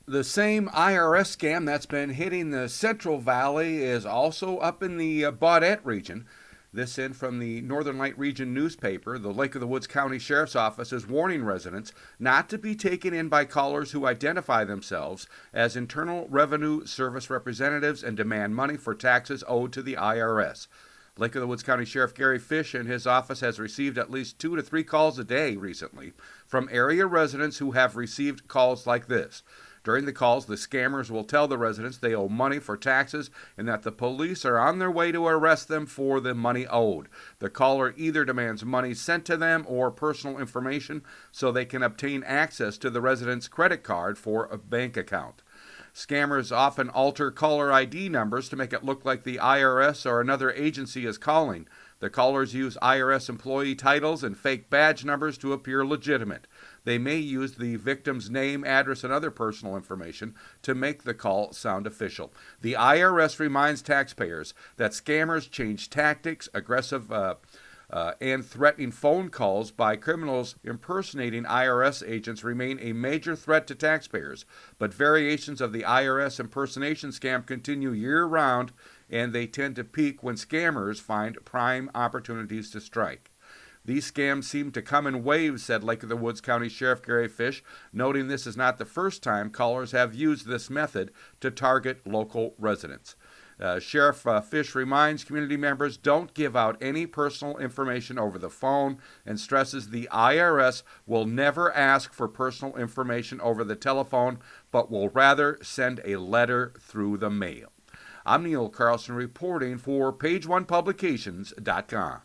The same IRS scam that's been hitting the Central Valley is also up in the Baudette region. This in from the Northern Light Region newspaper. The Lake of the Woods County Sheriff's Office is warning residents not to be taken in by callers who identify themselves as Internal Revenue Service representatives and demand money for taxes owed to the IRS. Lake of the Woods County Sheriff Gary Fish and his office has received at least 2 to 3 calls a day recently from area residents who have received calls like this. During the calls, the scammers will tell the residents they owe money for taxes and that the police are on their way to arrest them for the money owed. The caller either demands money sent to them or personal information so they can obtain access to the resident's credit card for a bank account. Scammers often alter caller ID numbers to make it look like the IRS or another agency is calling. The callers use IRS employee titles and fake badge numbers to appear legitimate. They may use the victim's name, address, and other personal information to make the call sound official. The IRS reminds taxpayers that scammers change tactics, aggressive and threatening phone calls by criminals impersonating IRS agents remain a major threat to taxpayers, but variations of the IRS impersonation scam continue year-round, and they tend to peak when scammers find prime opportunities to strike. These scams seem to come in waves, said Lake of the Woods County Sheriff Gary Fish, noting this is not the first time callers have used this method to target local residents. Sheriff Fish reminds community members don't give out any personal information over the phone and stresses the IRS will never ask for personal information over the telephone, but will rather send a letter through the mail. I'm Neil Carlson reporting for PageOnePublications.com.